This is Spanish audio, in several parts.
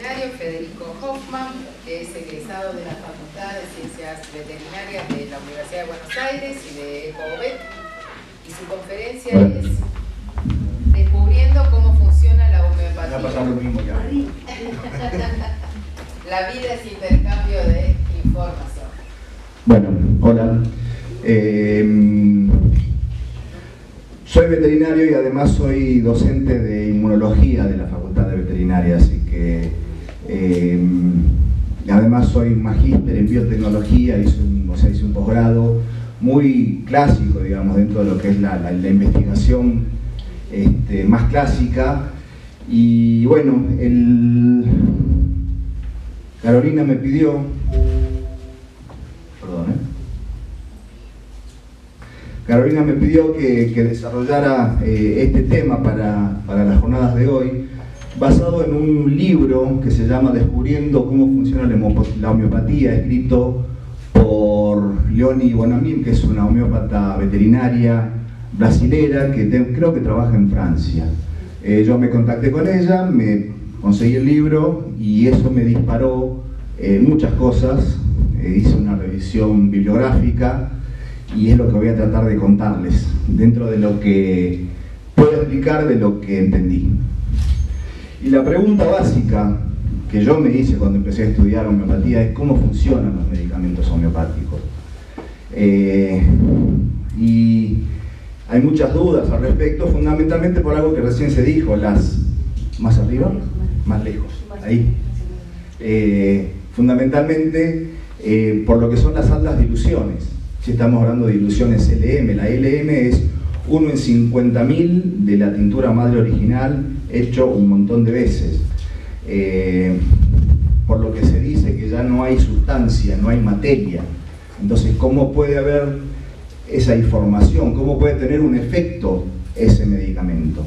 veterinario Federico Hoffman, que es egresado de la Facultad de Ciencias Veterinarias de la Universidad de Buenos Aires y de ECOVET, y su conferencia es Descubriendo cómo funciona la homeopatía. Va a pasar lo mismo ya. La vida es intercambio de información. Bueno, hola. Soy veterinario y además soy docente de inmunología de la Facultad de Veterinaria, así que además soy magíster en biotecnología, hice un posgrado muy clásico, digamos, dentro de lo que es la investigación más clásica. Y bueno, Carolina me pidió, Carolina me pidió que desarrollara este tema para las jornadas de hoy, basado en un libro que se llama Descubriendo cómo funciona la homeopatía, escrito por Leonie Bonamim, que es una homeópata veterinaria brasilera que creo que trabaja en Francia. Yo me contacté con ella, me conseguí el libro y eso me disparó muchas cosas. Hice una revisión bibliográfica y es lo que voy a tratar de contarles dentro de lo que puedo explicar de lo que entendí. Y la pregunta básica que yo me hice cuando empecé a estudiar homeopatía es cómo funcionan los medicamentos homeopáticos. Y hay muchas dudas al respecto, fundamentalmente por algo que recién se dijo, más arriba, más lejos, ahí. Fundamentalmente por lo que son las altas diluciones. Si estamos hablando de diluciones LM, la LM es 1 en 50.000 de la tintura madre original hecho un montón de veces. Por lo que se dice que ya no hay sustancia, no hay materia. Entonces, ¿cómo puede haber esa información? ¿Cómo puede tener un efecto ese medicamento?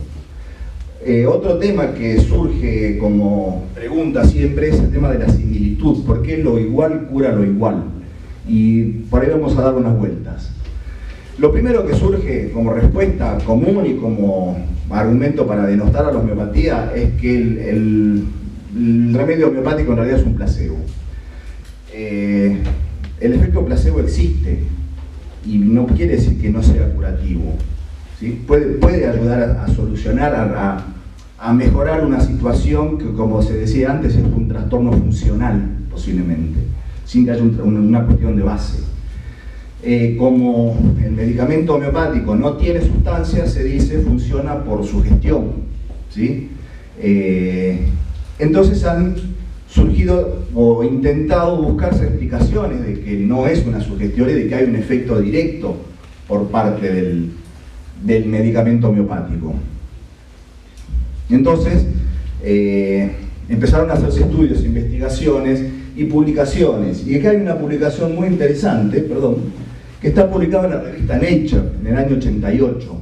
Otro tema que surge como pregunta siempre es el tema de la similitud. ¿Por qué lo igual cura lo igual? Y por ahí vamos a dar unas vueltas. Lo primero que surge como respuesta común y como argumento para denostar a la homeopatía es que el remedio homeopático en realidad es un placebo. El efecto placebo existe y no quiere decir que no sea curativo, ¿sí? Puede ayudar a solucionar, a mejorar una situación que, como se decía antes, es un trastorno funcional posiblemente, sin que haya una cuestión de base. Como el medicamento homeopático no tiene sustancia, se dice funciona por sugestión, ¿sí? Entonces han surgido o intentado buscarse explicaciones de que no es una sugestión y de que hay un efecto directo por parte del medicamento homeopático. Entonces empezaron a hacerse estudios, investigaciones y publicaciones. Y acá hay una publicación muy interesante, que está publicada en la revista Nature en el año 88,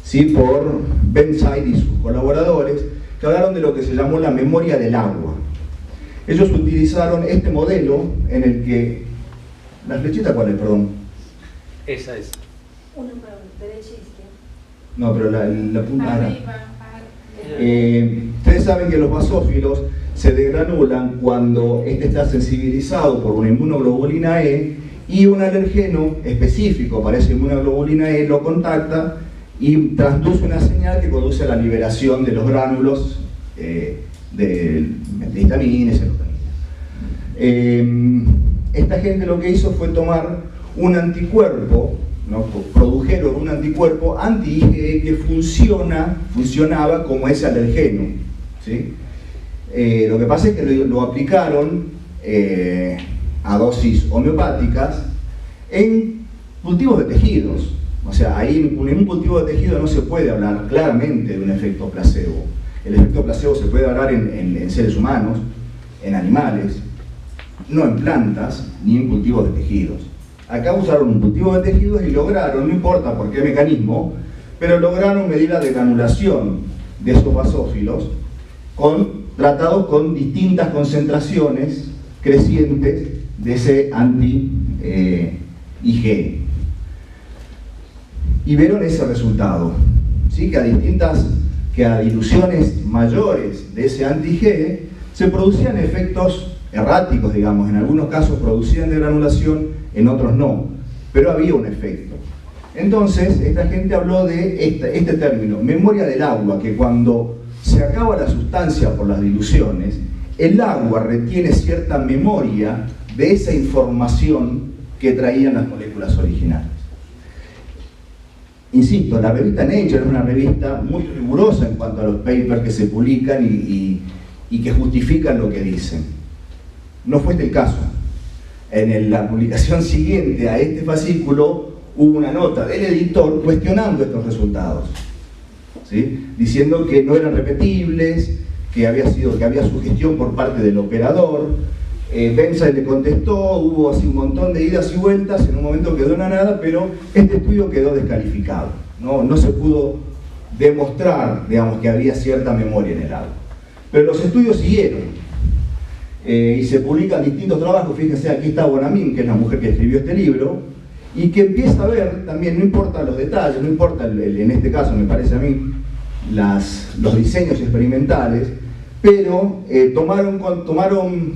¿sí? Por Ben Said y sus colaboradores, que hablaron de lo que se llamó la memoria del agua. Ellos utilizaron este modelo en el que... ¿La flechita cuál es, perdón? Esa es. Una para derecha e izquierda. No, pero la punta... Arriba. Ustedes saben que los basófilos se degranulan cuando este está sensibilizado por una inmunoglobulina E y un alergeno específico para esa inmunoglobulina E lo contacta y transduce una señal que conduce a la liberación de los gránulos de histamina y serotonina. Esta gente lo que hizo fue tomar un anticuerpo, ¿no? Produjeron un anticuerpo anti-IgE que funcionaba como ese alergeno, ¿sí? Lo que pasa es que lo aplicaron a dosis homeopáticas en cultivos de tejidos. O sea, ahí en un cultivo de tejido no se puede hablar claramente de un efecto placebo. El efecto placebo se puede hablar en seres humanos, en animales, no en plantas ni en cultivos de tejidos. Acá usaron un cultivo de tejidos y lograron, no importa por qué mecanismo, pero lograron medir la degranulación de esos basófilos tratados con distintas concentraciones crecientes de ese anti-IgE. Y vieron ese resultado, ¿sí? Que a diluciones mayores de ese anti-IgE se producían efectos erráticos, digamos, en algunos casos producían degranulación, en otros no, pero había un efecto. Entonces, esta gente habló de este término, memoria del agua, que cuando se acaba la sustancia por las diluciones, el agua retiene cierta memoria de esa información que traían las moléculas originales. Insisto, la revista Nature es una revista muy rigurosa en cuanto a los papers que se publican y que justifican lo que dicen. No fue este el caso. En la publicación siguiente a este fascículo hubo una nota del editor cuestionando estos resultados, ¿sí? Diciendo que no eran repetibles, que había sugestión por parte del operador. Benzail le contestó, hubo así un montón de idas y vueltas, en un momento quedó en la nada, pero este estudio quedó descalificado. No se pudo demostrar, digamos, que había cierta memoria en el agua. Pero los estudios siguieron y se publican distintos trabajos. Fíjense, aquí está Bonamine, que es la mujer que escribió este libro, y que empieza a ver también, no importa los detalles, no importa en este caso me parece a mí los diseños experimentales, pero tomaron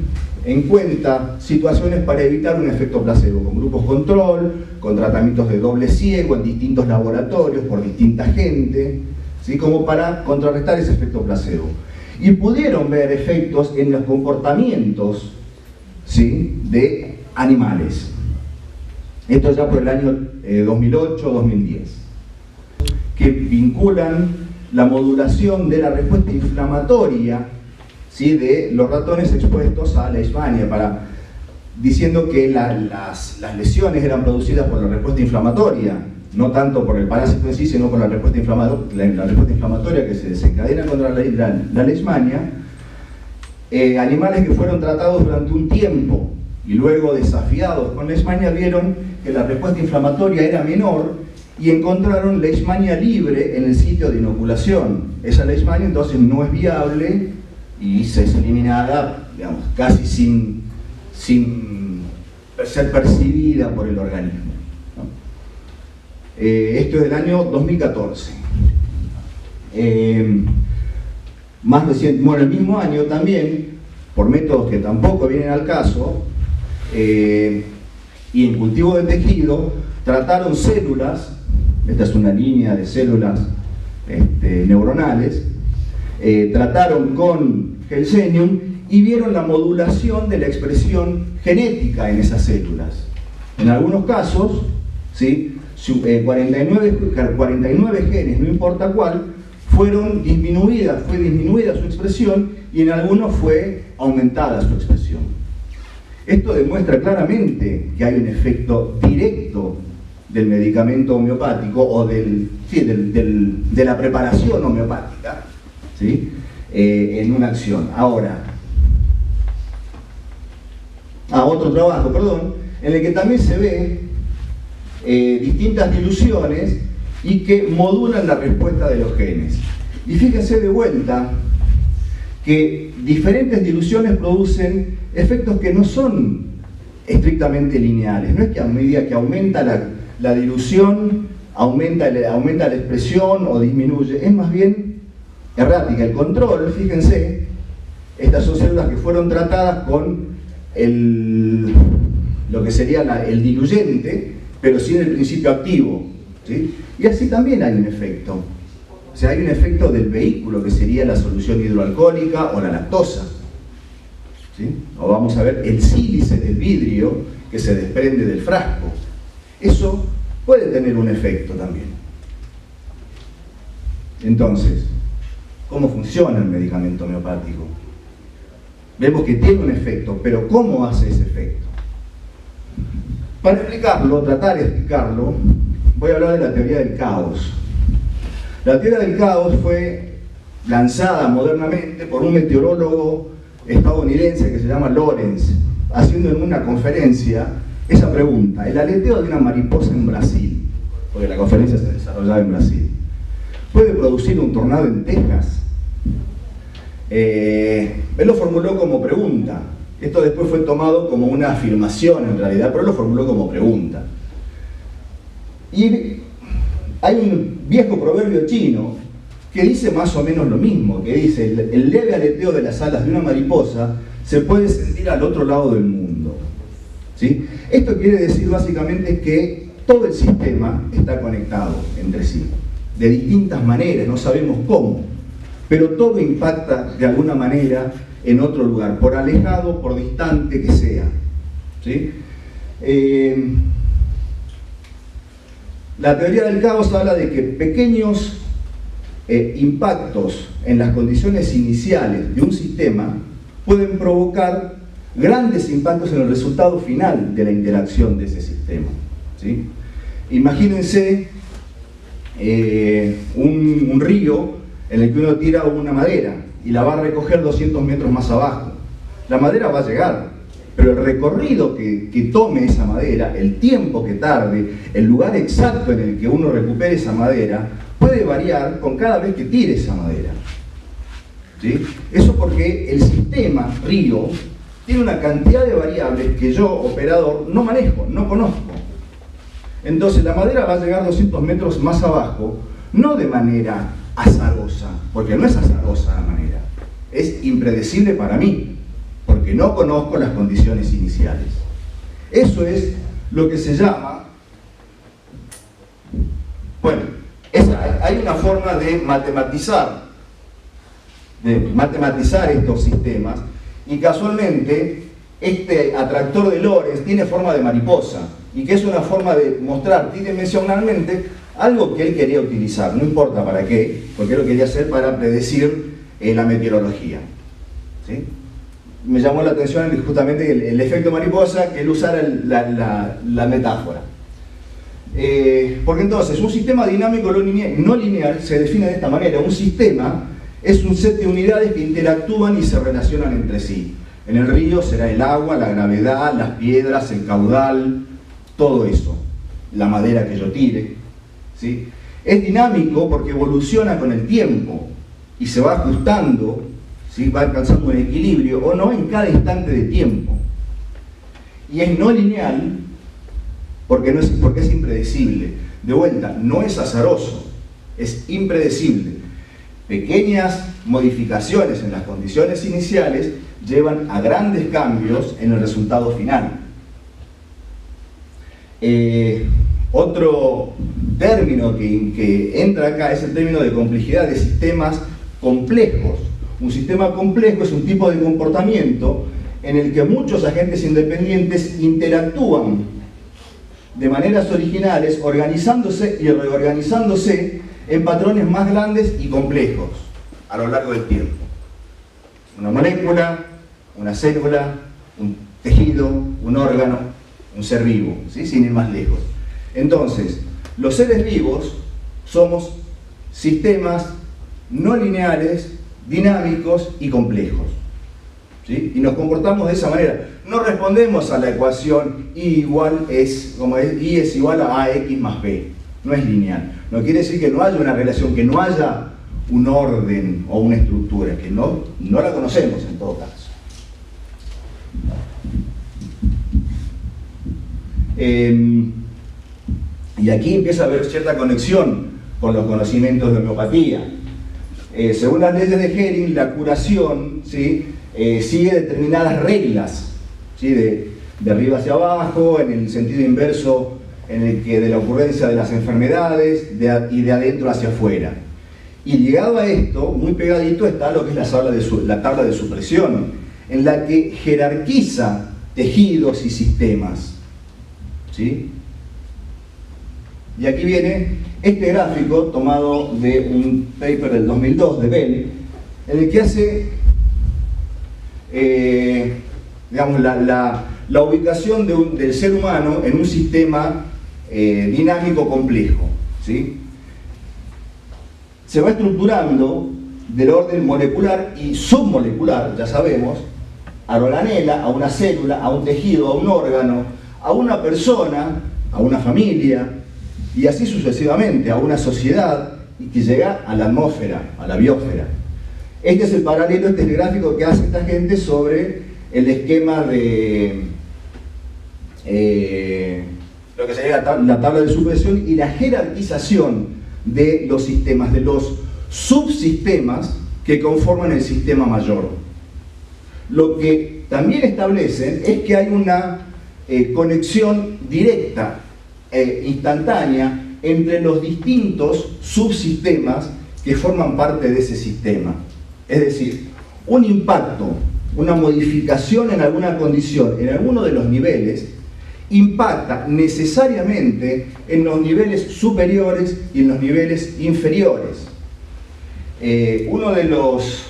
en cuenta situaciones para evitar un efecto placebo, con grupos control, con tratamientos de doble ciego en distintos laboratorios por distinta gente, ¿sí? Como para contrarrestar ese efecto placebo. Y pudieron ver efectos en los comportamientos, ¿sí? De animales. Esto ya por el año 2008-2010, que vinculan la modulación de la respuesta inflamatoria, ¿sí? De los ratones expuestos a leishmania, diciendo que las lesiones eran producidas por la respuesta inflamatoria, no tanto por el parásito en sí, sino por la respuesta inflamatoria que se desencadena contra la leishmania. Animales que fueron tratados durante un tiempo y luego desafiados con leishmania vieron que la respuesta inflamatoria era menor y encontraron leishmania libre en el sitio de inoculación. Esa leishmania entonces no es viable y se es eliminada, digamos, casi sin ser percibida por el organismo, ¿no? Esto es del año 2014. Más reciente, bueno, el mismo año también, por métodos que tampoco vienen al caso, y en cultivo de tejido, trataron células, esta es una línea de células neuronales, trataron con Gelsenium y vieron la modulación de la expresión genética en esas células. En algunos casos, ¿sí? 49 genes, no importa cuál, fue disminuida su expresión y en algunos fue aumentada su expresión. Esto demuestra claramente que hay un efecto directo del medicamento homeopático o de la preparación homeopática, ¿sí? En una acción. Ahora, otro trabajo, en el que también se ve distintas diluciones y que modulan la respuesta de los genes. Y fíjense de vuelta que diferentes diluciones producen efectos que no son estrictamente lineales. No es que a medida que aumenta la dilución, aumenta la expresión o disminuye, es más bien errática. El control, fíjense, estas son células que fueron tratadas con lo que sería el diluyente, pero sin el principio activo, ¿sí? Y así también hay un efecto. O sea, hay un efecto del vehículo, que sería la solución hidroalcohólica o la lactosa, ¿sí? O vamos a ver el sílice del vidrio que se desprende del frasco. Eso puede tener un efecto también. Entonces, ¿cómo funciona el medicamento homeopático? Vemos que tiene un efecto, pero ¿cómo hace ese efecto? Para explicarlo, tratar de explicarlo, voy a hablar de la teoría del caos. La teoría del caos fue lanzada modernamente por un meteorólogo estadounidense que se llama Lawrence, haciendo en una conferencia esa pregunta: el aleteo de una mariposa en Brasil, porque la conferencia se desarrollaba en Brasil, ¿puede producir un tornado en Texas? Él lo formuló como pregunta. Esto después fue tomado como una afirmación en realidad, pero él lo formuló como pregunta. Y hay un viejo proverbio chino que dice más o menos lo mismo, que dice, el leve aleteo de las alas de una mariposa se puede sentir al otro lado del mundo. ¿Sí? Esto quiere decir básicamente que todo el sistema está conectado entre sí, de distintas maneras, no sabemos cómo, pero todo impacta de alguna manera en otro lugar, por alejado, por distante que sea. ¿Sí? La teoría del caos habla de que pequeños impactos en las condiciones iniciales de un sistema pueden provocar grandes impactos en el resultado final de la interacción de ese sistema. ¿Sí? Imagínense un río en el que uno tira una madera y la va a recoger 200 metros más abajo. La madera va a llegar, pero el recorrido que tome esa madera, el tiempo que tarde, el lugar exacto en el que uno recupere esa madera, puede variar con cada vez que tire esa madera. ¿Sí? Eso porque el sistema río tiene una cantidad de variables que yo, operador, no manejo, no conozco. Entonces la madera va a llegar 200 metros más abajo, no de manera azarosa, porque no es azarosa la manera, es impredecible para mí, porque no conozco las condiciones iniciales. Eso es lo que se llama, bueno, hay una forma de matematizar estos sistemas, y casualmente este atractor de Lorentz tiene forma de mariposa, y que es una forma de mostrar tridimensionalmente algo que él quería utilizar, no importa para qué, porque él lo quería hacer para predecir la meteorología. ¿Sí? Me llamó la atención justamente el efecto mariposa, que él usara la metáfora. Porque entonces, un sistema dinámico no lineal se define de esta manera. Un sistema es un set de unidades que interactúan y se relacionan entre sí. En el río será el agua, la gravedad, las piedras, el caudal, todo eso, la madera que yo tire. ¿Sí? Es dinámico porque evoluciona con el tiempo y se va ajustando, ¿sí? Va alcanzando un equilibrio o no en cada instante de tiempo. Y es no lineal porque es impredecible. De vuelta, no es azaroso, es impredecible. Pequeñas modificaciones en las condiciones iniciales llevan a grandes cambios en el resultado final. Otro término que entra acá es el término de complejidad de sistemas complejos. Un sistema complejo es un tipo de comportamiento en el que muchos agentes independientes interactúan de maneras originales, organizándose y reorganizándose en patrones más grandes y complejos a lo largo del tiempo. Una molécula, una célula, un tejido, un órgano, un ser vivo, ¿sí? Sin ir más lejos. Entonces, los seres vivos somos sistemas no lineales, dinámicos y complejos. ¿Sí? Y nos comportamos de esa manera. No respondemos a la ecuación I es igual a AX más B. No es lineal. No quiere decir que no haya una relación, que no haya un orden o una estructura, que no la conocemos en todo caso. Y aquí empieza a haber cierta conexión con los conocimientos de homeopatía. Según las leyes de Hering, la curación, ¿sí? Sigue determinadas reglas, ¿sí? de arriba hacia abajo, en el sentido inverso en el que de la ocurrencia de las enfermedades y de adentro hacia afuera. Y llegado a esto, muy pegadito está lo que es la tabla de supresión, en la que jerarquiza tejidos y sistemas. ¿Sí? Y aquí viene este gráfico tomado de un paper del 2002 de Bell, en el que hace digamos, la ubicación del ser humano en un sistema dinámico complejo. ¿Sí? Se va estructurando del orden molecular y submolecular, ya sabemos, a organela, a una célula, a un tejido, a un órgano, a una persona, a una familia, y así sucesivamente, a una sociedad, y que llega a la atmósfera, a la biosfera. Este es el paralelo, este es el gráfico que hace esta gente sobre el esquema de lo que sería la tabla de supresión y la jerarquización de los sistemas, de los subsistemas que conforman el sistema mayor. Lo que también establecen es que hay una conexión directa e instantánea entre los distintos subsistemas que forman parte de ese sistema. Es decir, un impacto, una modificación en alguna condición, en alguno de los niveles, impacta necesariamente en los niveles superiores y en los niveles inferiores. Uno de los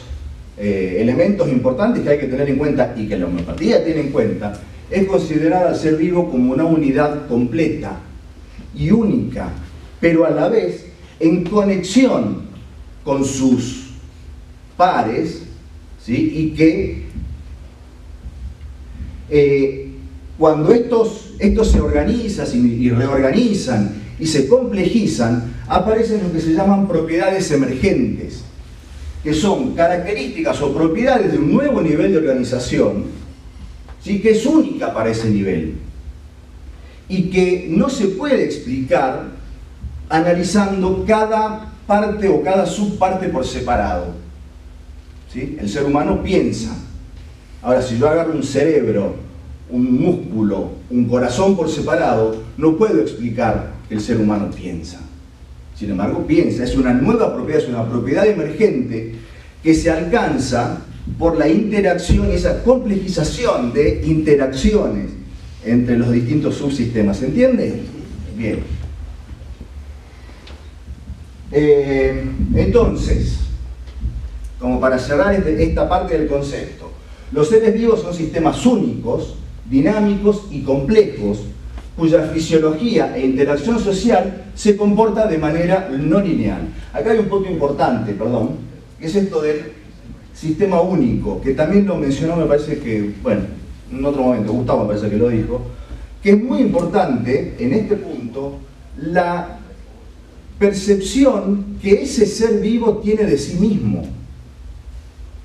elementos importantes que hay que tener en cuenta y que la homeopatía tiene en cuenta es considerar al ser vivo como una unidad completa y única, pero a la vez en conexión con sus pares, ¿sí? Y que cuando estos se organizan y reorganizan y se complejizan, aparecen lo que se llaman propiedades emergentes, que son características o propiedades de un nuevo nivel de organización, ¿sí? Que es única para ese nivel y que no se puede explicar analizando cada parte o cada subparte por separado, ¿sí? El ser humano piensa. Ahora, si yo agarro un cerebro, un músculo, un corazón por separado, no puedo explicar que el ser humano piensa. Sin embargo, piensa, es una nueva propiedad, es una propiedad emergente que se alcanza por la interacción y esa complejización de interacciones entre los distintos subsistemas. ¿Se entiende? Bien. Entonces, como para cerrar esta parte del concepto, los seres vivos son sistemas únicos, dinámicos y complejos, cuya fisiología e interacción social se comporta de manera no lineal. Acá hay un punto importante, perdón, que es esto del sistema único, que también lo mencionó, me parece que, bueno, en otro momento, Gustavo me parece que lo dijo, que es muy importante en este punto la percepción que ese ser vivo tiene de sí mismo,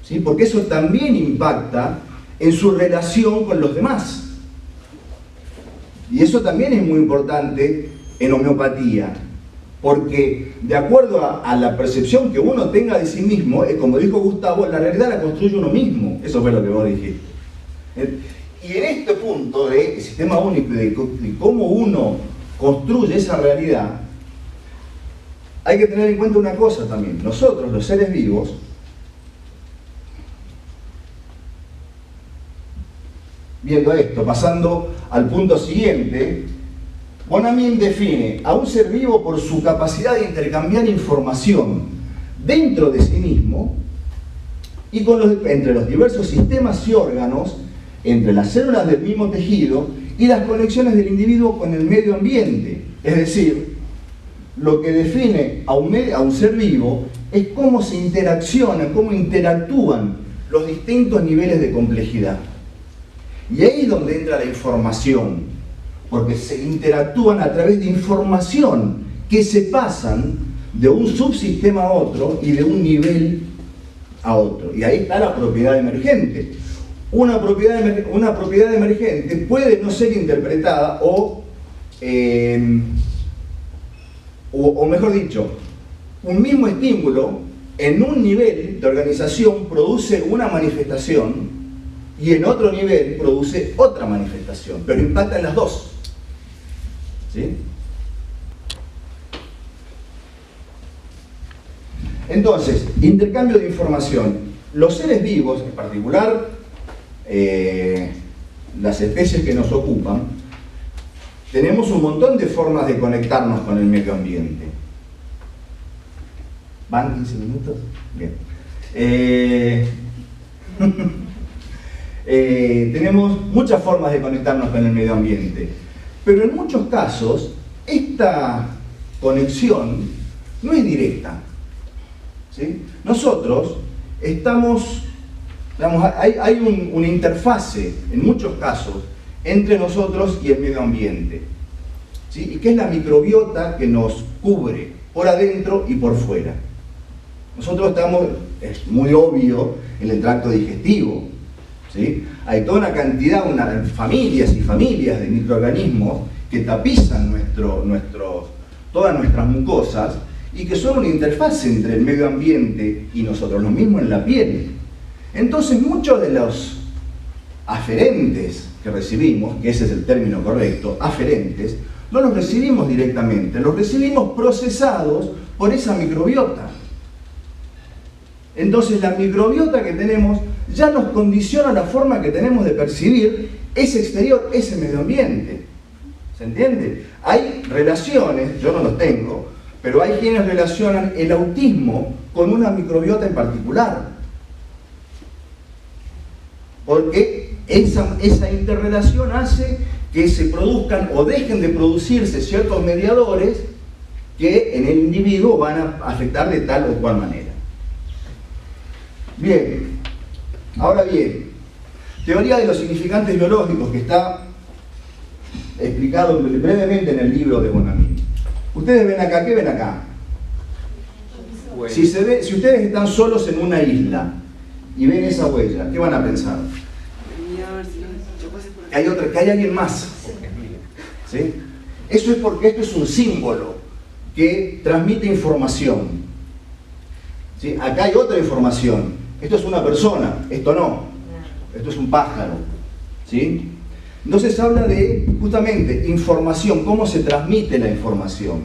¿sí? Porque eso también impacta en su relación con los demás. Y eso también es muy importante en homeopatía, porque de acuerdo a la percepción que uno tenga de sí mismo, como dijo Gustavo, la realidad la construye uno mismo. Eso fue lo que vos dijiste. Y en este punto del sistema único, de cómo uno construye esa realidad, hay que tener en cuenta una cosa también. Nosotros, los seres vivos, viendo esto, pasando al punto siguiente, Bonamin define a un ser vivo por su capacidad de intercambiar información dentro de sí mismo y entre los diversos sistemas y órganos, entre las células del mismo tejido y las conexiones del individuo con el medio ambiente. Es decir, lo que define a un ser vivo es cómo se interaccionan, cómo interactúan los distintos niveles de complejidad. Y ahí es donde entra la información, porque se interactúan a través de información que se pasan de un subsistema a otro y de un nivel a otro. Y ahí está la propiedad emergente. Una propiedad emergente puede no ser interpretada o mejor dicho, un mismo estímulo en un nivel de organización produce una manifestación y en otro nivel produce otra manifestación, pero impacta en las dos. ¿Sí? Entonces, intercambio de información. Los seres vivos, en particular las especies que nos ocupan, tenemos un montón de formas de conectarnos con el medio ambiente. ¿Van 15 minutos? Bien. Tenemos muchas formas de conectarnos con el medio ambiente, pero en muchos casos esta conexión no es directa, ¿sí? Nosotros estamos, digamos, hay una interfase en muchos casos entre nosotros y el medio ambiente, ¿sí? Y que es la microbiota que nos cubre por adentro y por fuera. Nosotros estamos, es muy obvio, en el tracto digestivo, ¿sí? Hay toda una cantidad, familias y familias de microorganismos que tapizan todas nuestras mucosas y que son una interfaz entre el medio ambiente y nosotros, lo mismo en la piel. Entonces muchos de los aferentes que recibimos, que ese es el término correcto, aferentes, no los recibimos directamente, los recibimos procesados por esa microbiota. Entonces la microbiota que tenemos ya nos condiciona la forma que tenemos de percibir ese exterior, ese medio ambiente. ¿Se entiende? Hay relaciones, yo no los tengo, pero hay quienes relacionan el autismo con una microbiota en particular. Porque esa interrelación hace que se produzcan o dejen de producirse ciertos mediadores que en el individuo van a afectar de tal o cual manera. Bien, ahora bien, teoría de los significantes biológicos, que está explicado brevemente en el libro de Bonamini. Ustedes ven acá, ¿qué ven acá? Bueno. Si ustedes están solos en una isla y ven esa huella, ¿qué van a pensar? Que hay alguien más. ¿Sí? Eso es porque esto es un símbolo que transmite información. ¿Sí? Acá hay otra información. Esto es una persona, esto no. Esto es un pájaro. ¿Sí? Entonces habla de, justamente, información, cómo se transmite la información.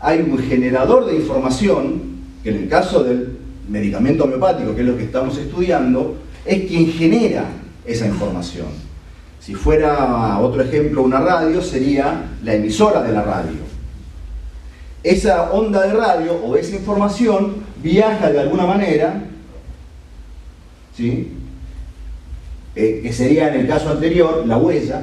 Hay un generador de información, que en el caso del medicamento homeopático, que es lo que estamos estudiando, es quien genera esa información. Si fuera, otro ejemplo, una radio, sería la emisora de la radio. Esa onda de radio o esa información viaja de alguna manera, ¿sí? Que sería en el caso anterior la huella,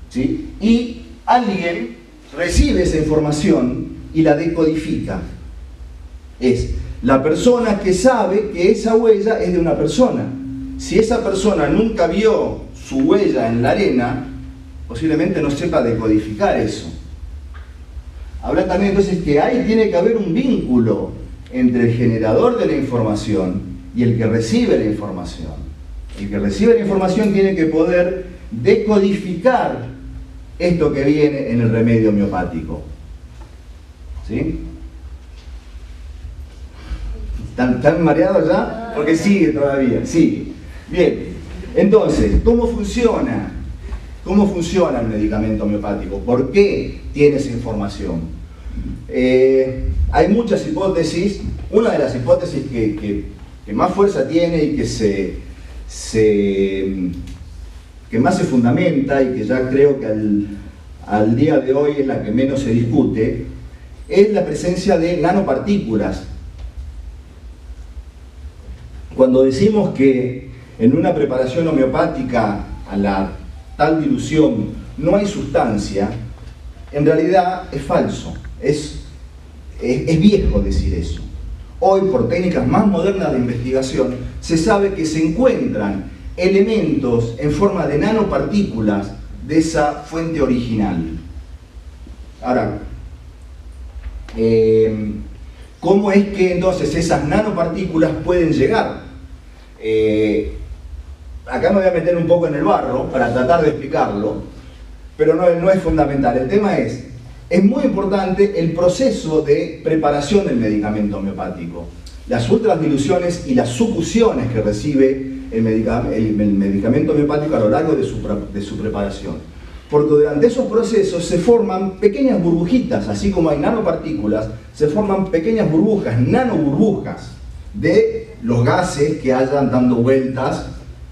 ¿sí? Y alguien recibe esa información y la decodifica. Es la persona que sabe que esa huella es de una persona. Si esa persona nunca vio su huella en la arena, posiblemente no sepa decodificar eso. Habla también entonces que tiene que haber un vínculo entre el generador de la información y el que recibe la información. El que recibe la información tiene que poder decodificar esto que viene en el remedio homeopático. ¿Sí? ¿Están mareados ya? Porque sigue todavía, sigue. Bien, entonces, ¿cómo funciona? ¿Cómo funciona el medicamento homeopático? ¿Por qué tiene esa información? Hay muchas hipótesis. Una de las hipótesis que más fuerza tiene y que más se fundamenta y que ya creo que al día de hoy es la que menos se discute, es la presencia de nanopartículas. Cuando decimos que en una preparación homeopática a la tal dilución no hay sustancia, en realidad es falso, es viejo decir eso. Hoy, por técnicas más modernas de investigación, se sabe que se encuentran elementos en forma de nanopartículas de esa fuente original. Ahora, ¿cómo es que entonces esas nanopartículas pueden llegar? Acá me voy a meter un poco en el barro para tratar de explicarlo, pero no es fundamental. El tema es muy importante el proceso de preparación del medicamento homeopático. Las ultradiluciones y las sucusiones que recibe el medicamento homeopático a lo largo de su preparación. Porque durante esos procesos se forman pequeñas burbujitas, así como hay nanopartículas, se forman pequeñas burbujas, nanoburbujas, de los gases que hayan dando vueltas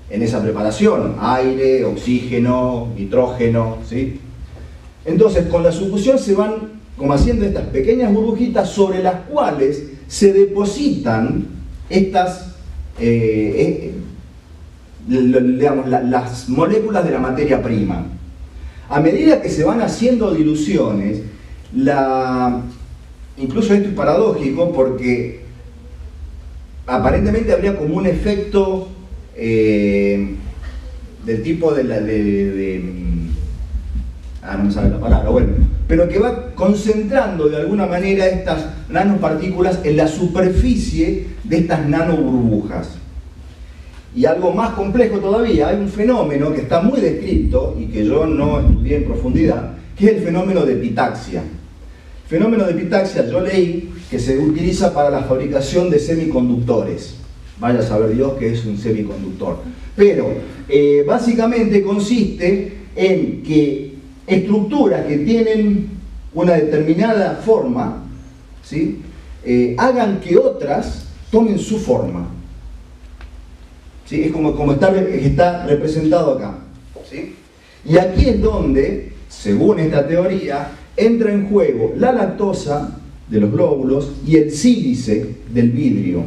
en esa preparación, aire, oxígeno, nitrógeno, ¿sí? Entonces, con la sucusión se van como haciendo estas pequeñas burbujitas sobre las cuales se depositan estas, digamos, las moléculas de la materia prima. A medida que se van haciendo diluciones, incluso esto es paradójico porque aparentemente habría como un efecto del tipo no me sale la palabra, bueno, pero que va concentrando de alguna manera estas nanopartículas en la superficie de estas nanoburbujas. Y algo más complejo todavía, hay un fenómeno que está muy descrito y que yo no estudié en profundidad, que es el fenómeno de epitaxia. Fenómeno de epitaxia, yo leí que se utiliza para la fabricación de semiconductores. Vaya a saber Dios que es un semiconductor. Pero básicamente consiste en que estructuras que tienen una determinada forma, ¿sí?, hagan que otras tomen su forma. ¿Sí? Es como está representado acá. ¿Sí? Y aquí es donde, según esta teoría, entra en juego la lactosa de los glóbulos y el sílice del vidrio.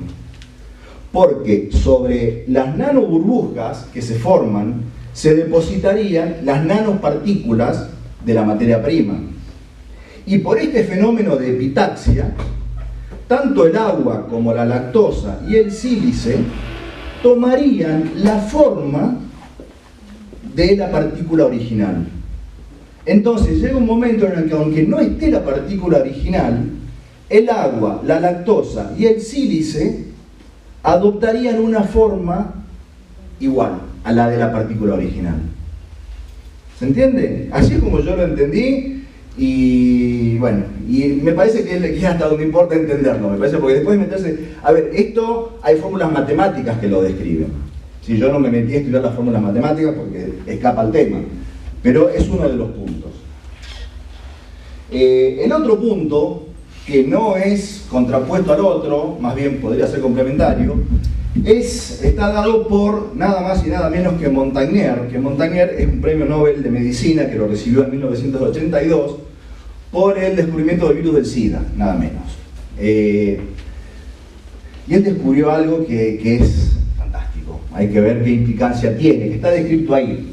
Porque sobre las nanoburbujas que se forman se depositarían las nanopartículas de la materia prima. Y por este fenómeno de epitaxia, tanto el agua como la lactosa y el sílice tomarían la forma de la partícula original. Entonces llega un momento en el que, aunque no esté la partícula original, el agua, la lactosa y el sílice adoptarían una forma igual a la de la partícula original. ¿Se entiende? Así es como yo lo entendí. Y bueno, y me parece que es hasta donde importa entenderlo, me parece, porque después de meterse, a ver, esto hay fórmulas matemáticas que lo describen. Si yo no me metí a estudiar las fórmulas matemáticas porque escapa el tema, pero es uno de los puntos. El otro punto, que no es contrapuesto al otro, más bien podría ser complementario, está dado por nada más y nada menos que Montagnier, que Montagnier es un premio Nobel de Medicina que lo recibió en 1982 por el descubrimiento del virus del SIDA, nada menos. Y él descubrió algo que es fantástico, hay que ver qué implicancia tiene, que está descrito ahí.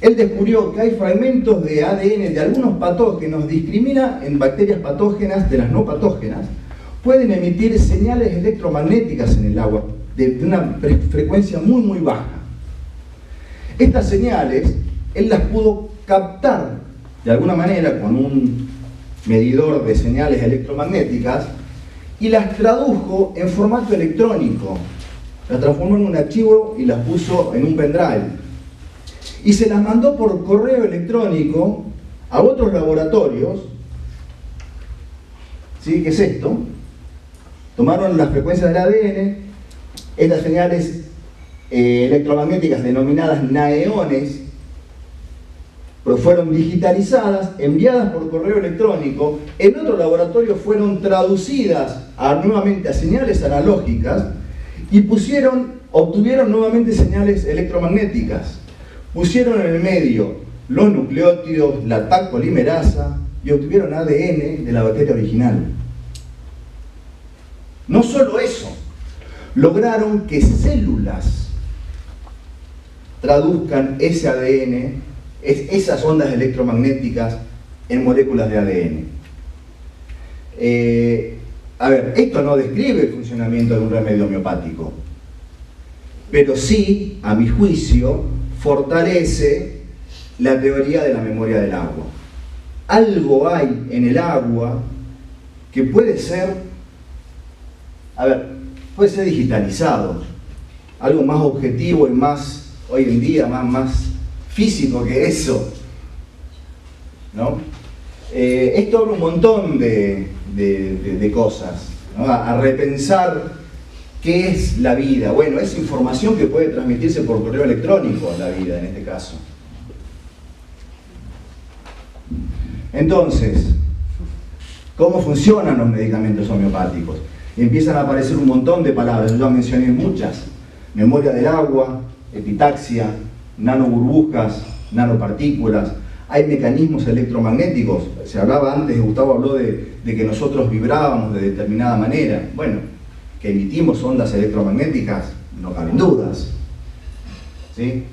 Él descubrió que hay fragmentos de ADN de algunos patógenos, discrimina en bacterias patógenas de las no patógenas, pueden emitir señales electromagnéticas en el agua de una frecuencia muy muy baja. Estas señales él las pudo captar de alguna manera con un medidor de señales electromagnéticas y las tradujo en formato electrónico, las transformó en un archivo y las puso en un pendrive y se las mandó por correo electrónico a otros laboratorios. ¿Sí? ¿Qué es esto? Tomaron las frecuencias del ADN, estas señales electromagnéticas denominadas naeones, pero fueron digitalizadas, enviadas por correo electrónico, en otro laboratorio fueron traducidas nuevamente a señales analógicas y obtuvieron nuevamente señales electromagnéticas. Pusieron en el medio los nucleótidos, la Taq polimerasa y obtuvieron ADN de la bacteria original. No solo eso, lograron que células traduzcan ese ADN, esas ondas electromagnéticas, en moléculas de ADN. A ver, esto no describe el funcionamiento de un remedio homeopático, pero sí, a mi juicio, fortalece la teoría de la memoria del agua. Algo hay en el agua que puede ser, puede ser digitalizado, algo más objetivo y más, hoy en día, más físico que eso, ¿no? Esto abre un montón de cosas, ¿no? A repensar qué es la vida. Bueno, es información que puede transmitirse por correo electrónico, la vida en este caso. Entonces, ¿cómo funcionan los medicamentos homeopáticos? Empiezan a aparecer un montón de palabras, yo ya mencioné muchas: memoria del agua, epitaxia, nanoburbujas, nanopartículas. Hay mecanismos electromagnéticos. Se hablaba antes, Gustavo habló de que nosotros vibrábamos de determinada manera. Bueno, que emitimos ondas electromagnéticas, no caben dudas. ¿Sí?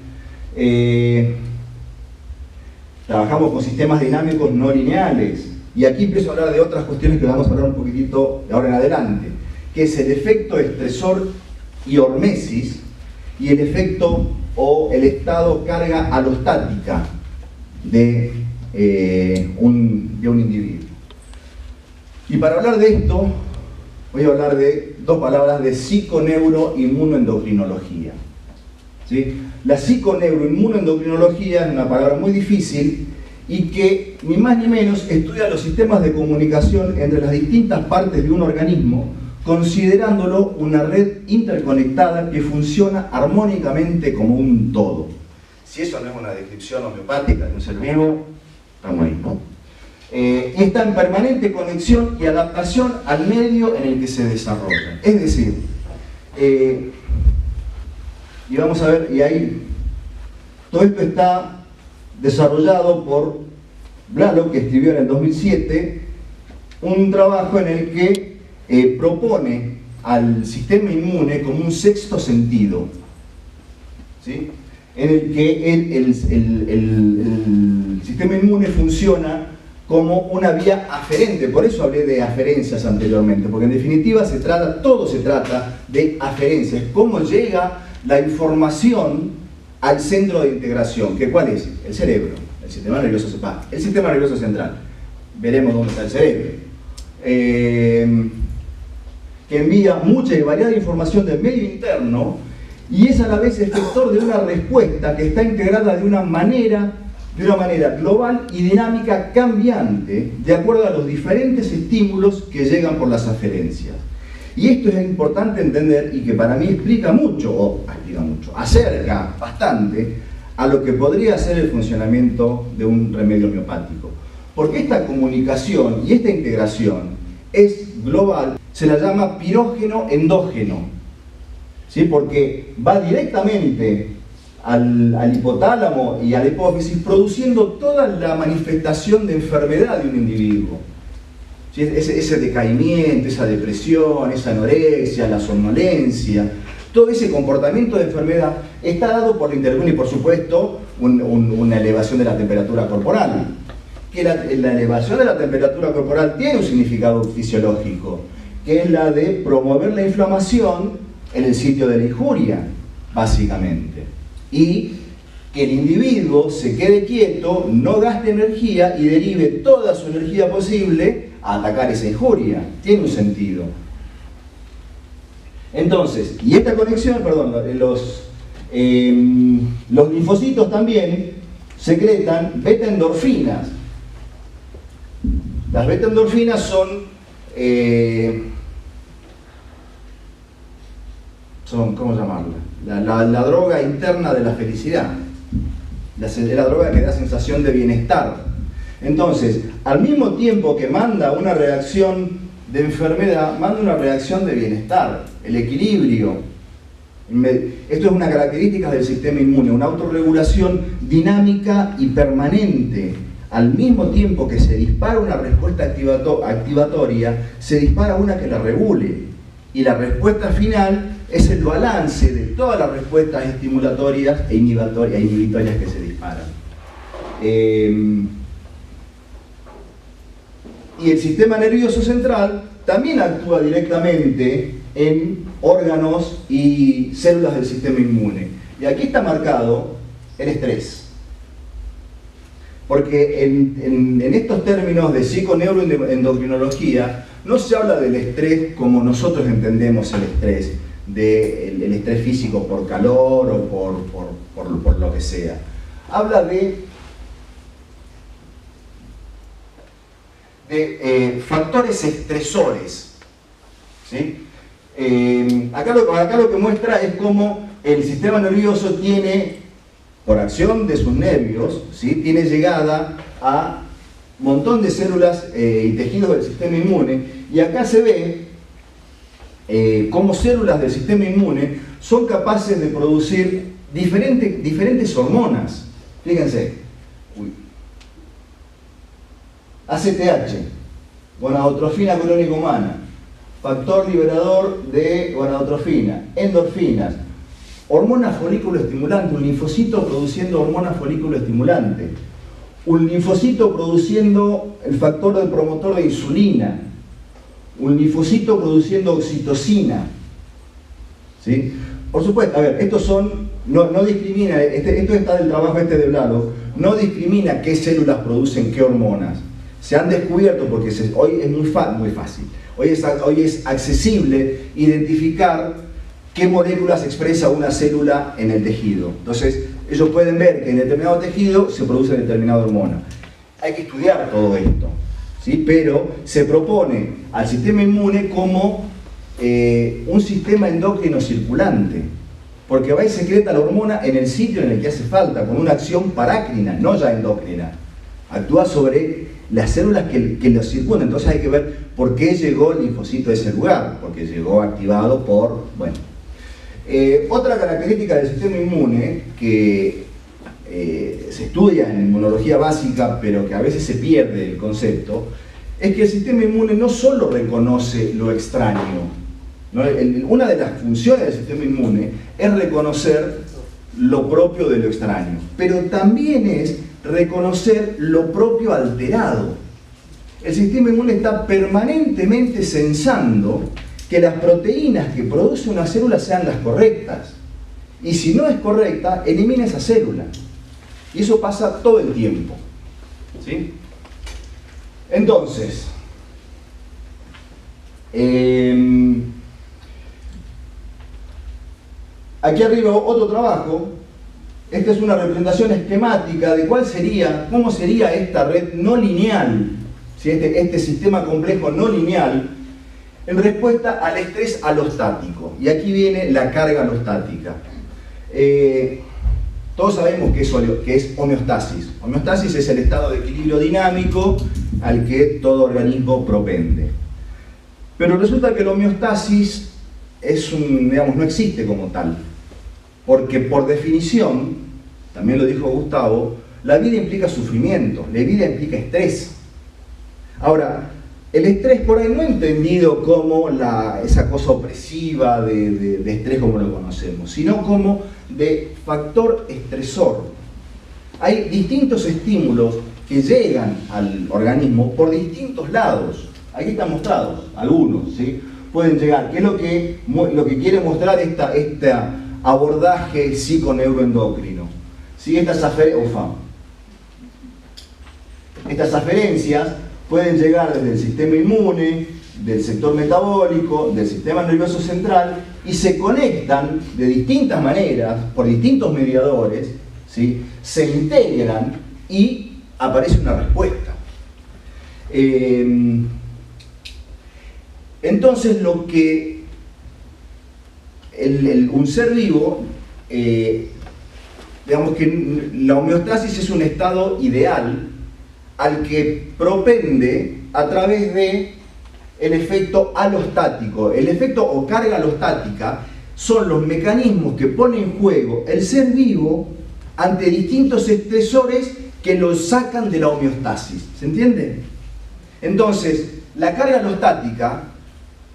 Trabajamos con sistemas dinámicos no lineales. Y aquí empiezo a hablar de otras cuestiones que vamos a hablar un poquitito de ahora en adelante, que es el efecto estresor y hormesis y el efecto o el estado carga alostática de un individuo. Y para hablar de esto, voy a hablar de dos palabras de psiconeuroinmunoendocrinología. ¿Sí? La psiconeuroinmunoendocrinología es una palabra muy difícil y que ni más ni menos estudia los sistemas de comunicación entre las distintas partes de un organismo, considerándolo una red interconectada que funciona armónicamente como un todo. Si eso no es una descripción homeopática de un ser vivo, estamos ahí, ¿no? Está en permanente conexión y adaptación al medio en el que se desarrolla. Es decir, y vamos a ver, y ahí todo esto está desarrollado por Blalock, que escribió en el 2007 un trabajo en el que propone al sistema inmune como un sexto sentido, ¿sí? En el que el sistema inmune funciona como una vía aferente. Por eso hablé de aferencias anteriormente, porque en definitiva todo se trata de aferencias, cómo llega la información al centro de integración, que ¿cuál es? El cerebro, el sistema nervioso central. El sistema nervioso central, veremos dónde está el cerebro, que envía mucha y variada información del medio interno y es a la vez efector de una respuesta que está integrada de una manera global y dinámica cambiante de acuerdo a los diferentes estímulos que llegan por las aferencias. Y esto es importante entender y que para mí acerca bastante a lo que podría ser el funcionamiento de un remedio homeopático. Porque esta comunicación y esta integración es global, se la llama pirógeno endógeno, ¿sí? Porque va directamente al hipotálamo y a la hipófisis, produciendo toda la manifestación de enfermedad de un individuo. ¿Sí? Ese decaimiento, esa depresión, esa anorexia, la somnolencia, todo ese comportamiento de enfermedad está dado por la interacción y, por supuesto, una elevación de la temperatura corporal. Que la elevación de la temperatura corporal tiene un significado fisiológico, que es la de promover la inflamación en el sitio de la injuria, básicamente. Y que el individuo se quede quieto, no gaste energía y derive toda su energía posible a atacar esa injuria. Tiene un sentido. Entonces, y esta conexión, perdón, los linfocitos también secretan beta-endorfinas. Las beta-endorfinas son, ¿cómo llamarla? La droga interna de la felicidad. La droga que da sensación de bienestar. Entonces, al mismo tiempo que manda una reacción de enfermedad, manda una reacción de bienestar, el equilibrio. Esto es una característica del sistema inmune, una autorregulación dinámica y permanente. Al mismo tiempo que se dispara una respuesta activatoria, se dispara una que la regule. Y la respuesta final es el balance de todas las respuestas estimulatorias e inhibitorias que se disparan. Y el sistema nervioso central también actúa directamente en órganos y células del sistema inmune. Y aquí está marcado el estrés. Porque en estos términos de psiconeuroendocrinología no se habla del estrés como nosotros entendemos el estrés, el estrés físico por calor o por lo que sea. Habla de factores estresores, ¿sí? Acá lo que muestra es cómo el sistema nervioso tiene, por acción de sus nervios, ¿sí? Tiene llegada a un montón de células y tejidos del sistema inmune, y acá se ve cómo células del sistema inmune son capaces de producir diferentes hormonas. Fíjense, ACTH, gonadotrofina colónica humana, factor liberador de gonadotrofina, endorfinas, hormona folículo estimulante, un linfocito produciendo hormona folículo estimulante, un linfocito produciendo el factor del promotor de insulina, un linfocito produciendo oxitocina, ¿sí? Por supuesto, a ver, estos son, no discrimina, esto está del trabajo de Blalock, no discrimina qué células producen qué hormonas. Se han descubierto, porque hoy es muy fácil, hoy es accesible identificar qué moléculas expresa una célula en el tejido. Entonces, ellos pueden ver que en determinado tejido se produce determinada hormona. hay que estudiar todo esto, ¿sí? Pero se propone al sistema inmune como un sistema endocrino circulante, porque va y secreta la hormona en el sitio en el que hace falta, con una acción parácrina, no ya endocrina. Actúa sobre las células que lo circundan. Entonces hay que ver por qué llegó el linfocito a ese lugar, porque llegó activado por... Bueno. Otra característica del sistema inmune que se estudia en inmunología básica, pero que a veces se pierde el concepto, es que el sistema inmune no solo reconoce lo extraño, ¿no? Una de las funciones del sistema inmune es reconocer lo propio de lo extraño, pero también es reconocer lo propio alterado. El sistema inmune está permanentemente censando que las proteínas que produce una célula sean las correctas. Y si no es correcta, elimina esa célula. Y eso pasa todo el tiempo, ¿sí? Entonces, aquí arriba otro trabajo. Esta es una representación esquemática de cómo sería esta red no lineal, ¿sí? Este sistema complejo no lineal en respuesta al estrés alostático. Y aquí viene la carga alostática. Todos sabemos que es homeostasis. Homeostasis es el estado de equilibrio dinámico al que todo organismo propende. Pero resulta que la homeostasis no existe como tal. Porque por definición, también lo dijo Gustavo, la vida implica sufrimiento, la vida implica estrés. Ahora, el estrés por ahí no entendido como esa cosa opresiva de estrés como lo conocemos, sino como de factor estresor. Hay distintos estímulos que llegan al organismo por distintos lados. Aquí están mostrados algunos, ¿sí? Pueden llegar, que es lo que quiere mostrar este abordaje psiconeuroendocrino, ¿sí? Estas aferencias pueden llegar desde el sistema inmune, del sector metabólico, del sistema nervioso central, y se conectan de distintas maneras, por distintos mediadores, ¿sí? Se integran y aparece una respuesta. Entonces lo que un ser vivo, digamos que la homeostasis es un estado ideal al que propende a través de el efecto alostático. El efecto o carga alostática son los mecanismos que pone en juego el ser vivo ante distintos estresores que lo sacan de la homeostasis. ¿Se entiende? Entonces, la carga alostática,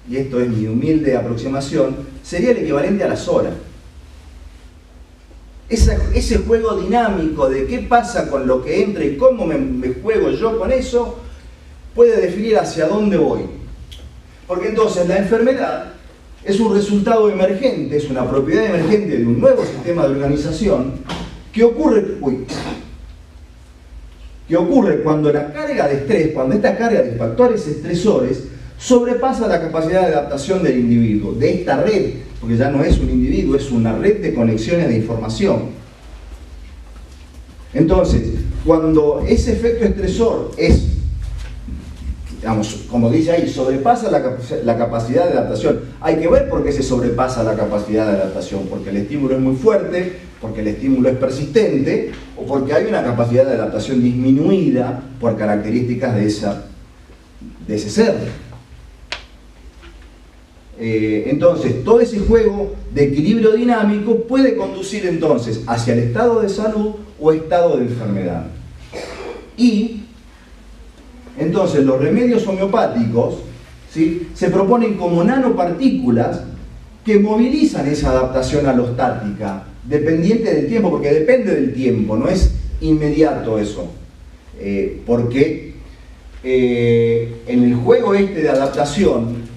y esto es mi humilde aproximación, sería el equivalente a las horas. Ese juego dinámico de qué pasa con lo que entra y cómo me juego yo con eso, puede definir hacia dónde voy. Porque entonces la enfermedad es un resultado emergente, es una propiedad emergente de un nuevo sistema de organización que ocurre cuando la carga de estrés, cuando esta carga de factores estresores sobrepasa la capacidad de adaptación del individuo, de esta red, porque ya no es un individuo, es una red de conexiones de información. Entonces, cuando ese efecto estresor es, digamos, como dice ahí, sobrepasa la capacidad de adaptación, hay que ver por qué se sobrepasa la capacidad de adaptación, porque el estímulo es muy fuerte, porque el estímulo es persistente, o porque hay una capacidad de adaptación disminuida por características de ese ser. Entonces, todo ese juego de equilibrio dinámico puede conducir entonces hacia el estado de salud o estado de enfermedad. Y entonces los remedios homeopáticos, ¿sí?, se proponen como nanopartículas que movilizan esa adaptación alostática, dependiente del tiempo, porque depende del tiempo, no es inmediato eso. Porque en el juego de adaptación,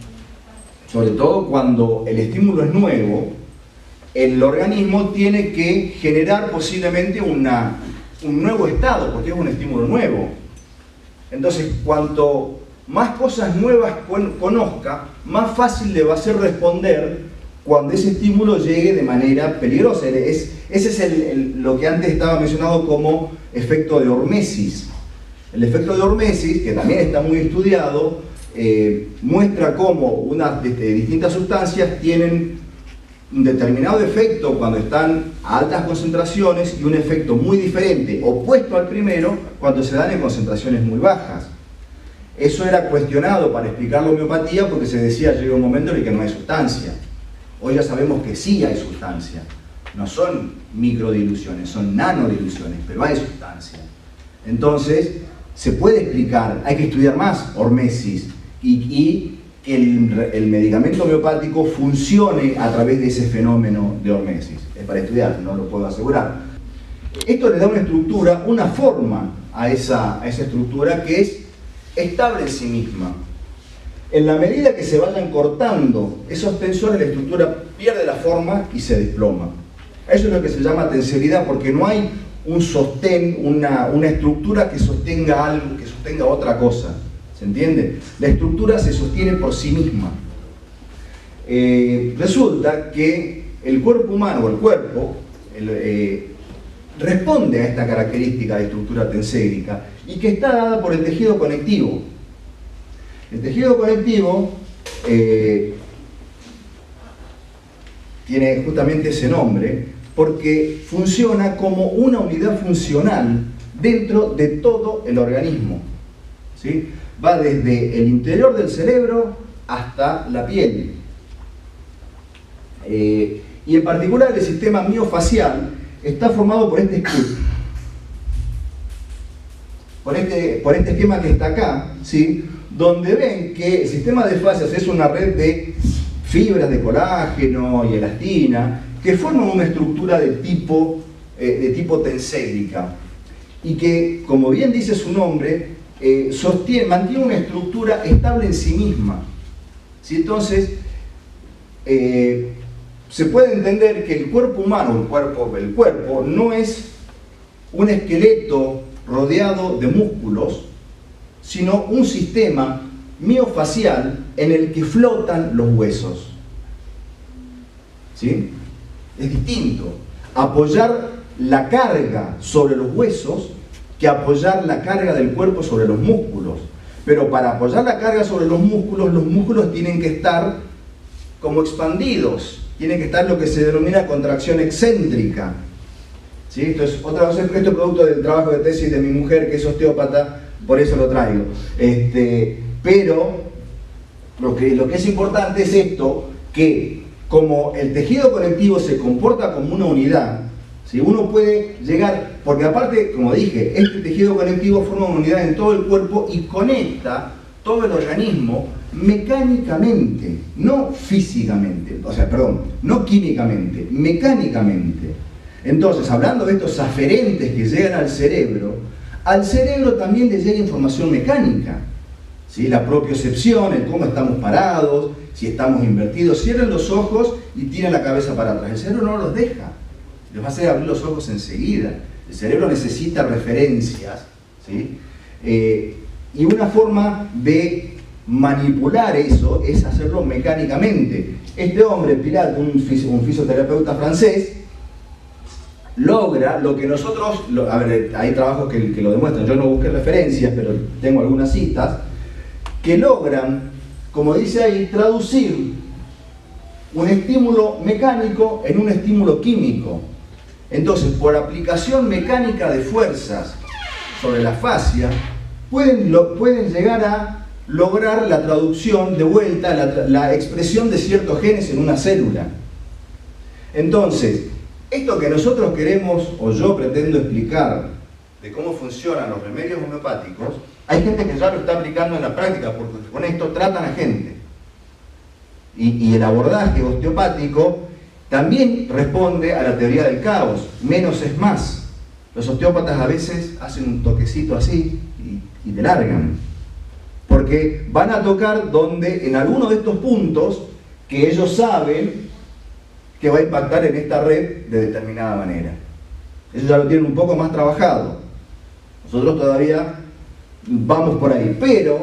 sobre todo cuando el estímulo es nuevo, el organismo tiene que generar posiblemente un nuevo estado, porque es un estímulo nuevo. Entonces, cuanto más cosas nuevas conozca, más fácil le va a ser responder cuando ese estímulo llegue de manera peligrosa. Ese es lo que antes estaba mencionado como efecto de hormesis. El efecto de hormesis, que también está muy estudiado, muestra cómo distintas sustancias tienen un determinado efecto cuando están a altas concentraciones y un efecto muy diferente, opuesto al primero, cuando se dan en concentraciones muy bajas. Eso era cuestionado para explicar la homeopatía porque se decía llega un momento en el que no hay sustancia. Hoy ya sabemos que sí hay sustancia. No son microdiluciones, son nanodiluciones, pero hay sustancia. Entonces, se puede explicar, hay que estudiar más hormesis y que el medicamento homeopático funcione a través de ese fenómeno de hormesis. Es para estudiar, no lo puedo asegurar. Esto le da una estructura, una forma a esa estructura que es estable en sí misma. En la medida que se vayan cortando esos tensores, la estructura pierde la forma y se desploma. Eso es lo que se llama tenseridad, porque no hay un sostén, una estructura que sostenga algo, que sostenga otra cosa. ¿Se entiende? La estructura se sostiene por sí misma. Resulta que el cuerpo humano, o el cuerpo, responde a esta característica de estructura tensérica y que está dada por el tejido conectivo. El tejido conectivo tiene justamente ese nombre porque funciona como una unidad funcional dentro de todo el organismo, ¿sí? Va desde el interior del cerebro hasta la piel. Y en particular el sistema miofacial está formado por este escudo, por este esquema que está acá, ¿sí? Donde ven que el sistema de fascias es una red de fibras de colágeno y elastina que forman una estructura de tipo tensérica y que, como bien dice su nombre, mantiene una estructura estable en sí misma, ¿sí? Entonces, se puede entender que el cuerpo humano, el cuerpo no es un esqueleto rodeado de músculos, sino un sistema miofacial en el que flotan los huesos, ¿sí? Es distinto apoyar la carga sobre los huesos que apoyar la carga del cuerpo sobre los músculos. Pero para apoyar la carga sobre los músculos tienen que estar como expandidos, tienen que estar lo que se denomina contracción excéntrica, ¿sí? Esto es producto del trabajo de tesis de mi mujer, que es osteópata, por eso lo traigo. Pero lo que es importante es esto, que como el tejido conectivo se comporta como una unidad, ¿sí? Uno puede llegar, porque aparte, como dije, este tejido conectivo forma una unidad en todo el cuerpo y conecta todo el organismo mecánicamente, no físicamente, no químicamente, mecánicamente. Entonces, hablando de estos aferentes que llegan al cerebro también le llega información mecánica, ¿sí? La propiocepción, el cómo estamos parados, si estamos invertidos. Cierren los ojos y tiren la cabeza para atrás. El cerebro no los deja, les va a hacer abrir los ojos enseguida. El cerebro necesita referencias, ¿sí? Y una forma de manipular eso es hacerlo mecánicamente. Este hombre, Pilat, un fisioterapeuta francés, logra lo que nosotros, hay trabajos que lo demuestran, yo no busqué referencias, pero tengo algunas citas, que logran, como dice ahí, traducir un estímulo mecánico en un estímulo químico. Entonces, por aplicación mecánica de fuerzas sobre la fascia, pueden llegar a lograr la traducción de vuelta, la expresión de ciertos genes en una célula. Entonces, esto que nosotros queremos, o yo pretendo explicar, de cómo funcionan los remedios homeopáticos, hay gente que ya lo está aplicando en la práctica, porque con esto tratan a gente. Y el abordaje osteopático también responde a la teoría del caos, menos es más. Los osteópatas a veces hacen un toquecito así y te largan, porque van a tocar donde, en alguno de estos puntos, que ellos saben que va a impactar en esta red de determinada manera. Eso ya lo tienen un poco más trabajado. Nosotros todavía vamos por ahí, pero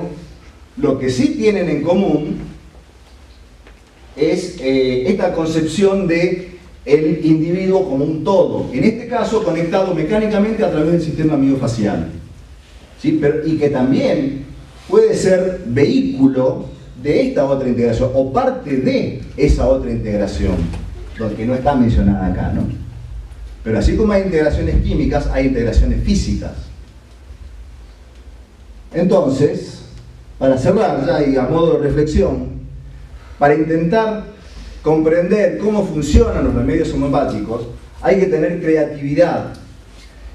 lo que sí tienen en común es esta concepción de el individuo como un todo, en este caso conectado mecánicamente a través del sistema miofacial. ¿sí? Y que también puede ser vehículo de esta otra integración o parte de esa otra integración, que no está mencionada acá, ¿no? Pero así como hay integraciones químicas, hay integraciones físicas. Entonces, para cerrar ya y a modo de reflexión, para intentar comprender cómo funcionan los remedios homeopáticos, hay que tener creatividad,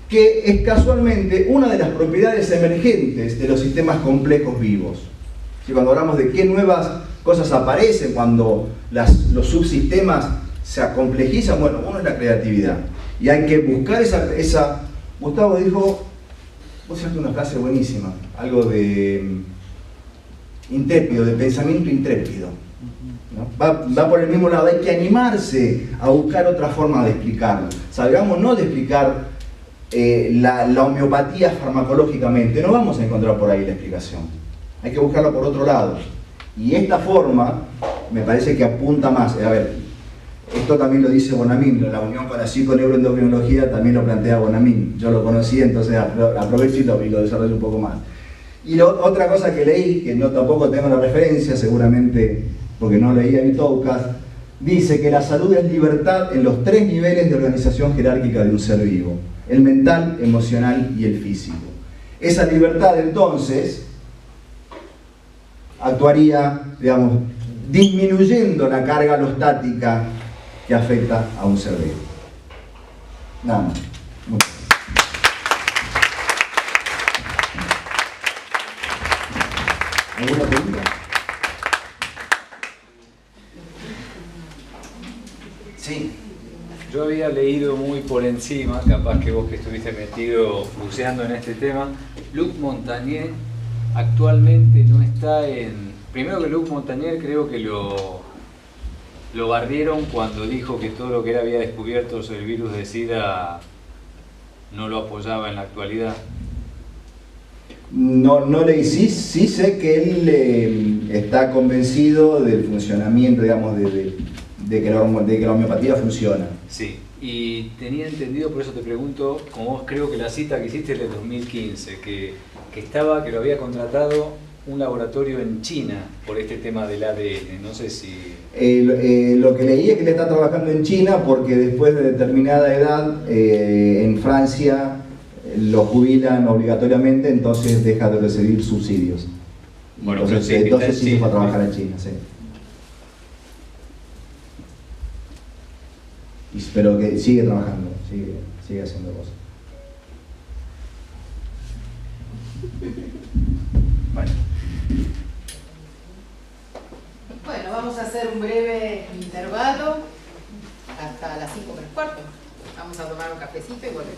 que es casualmente una de las propiedades emergentes de los sistemas complejos vivos. ¿Sí? Cuando hablamos de qué nuevas cosas aparecen, cuando los subsistemas se acomplejizan, bueno, uno es la creatividad. Y hay que buscar esa... Gustavo dijo, vos hiciste una frase buenísima, algo de intrépido, de pensamiento intrépido, ¿no? Va por el mismo lado, hay que animarse a buscar otra forma de explicarlo. Salgamos no de explicar la homeopatía farmacológicamente, no vamos a encontrar por ahí la explicación. Hay que buscarla por otro lado. Y esta forma me parece que apunta más. A ver, esto también lo dice Bonamín, la unión con la psiconeuroendocrinología también lo plantea Bonamín. Yo lo conocí, entonces aprovecho y lo desarrollo un poco más. Y otra cosa que leí, que no tampoco tengo la referencia, seguramente porque no leía el Toucas, dice que la salud es libertad en los 3 niveles de organización jerárquica de un ser vivo: el mental, emocional y el físico. Esa libertad entonces actuaría, digamos, disminuyendo la carga alostática que afecta a un ser vivo. Nada más. ¿Alguna pregunta? Sí. Yo había leído muy por encima, capaz que vos que estuviste metido buceando en este tema, Luc Montagnier actualmente no está en... Primero que Luc Montagnier creo que lo barrieron cuando dijo que todo lo que él había descubierto sobre el virus de SIDA no lo apoyaba en la actualidad. No leí, sí sé que él está convencido del funcionamiento, digamos, de que la homeopatía funciona. Sí, y tenía entendido, por eso te pregunto, como vos creo que la cita que hiciste es de 2015, que lo había contratado un laboratorio en China por este tema del ADN, no sé si... Lo que leí es que él está trabajando en China porque después de determinada edad en Francia lo jubilan obligatoriamente, entonces deja de recibir subsidios. Bueno, entonces sí se fue a trabajar en China, sí. Pero que sigue trabajando, sigue haciendo cosas. Bueno, vamos a hacer un breve intervalo hasta las 5:15. Vamos a tomar un cafecito y volvemos.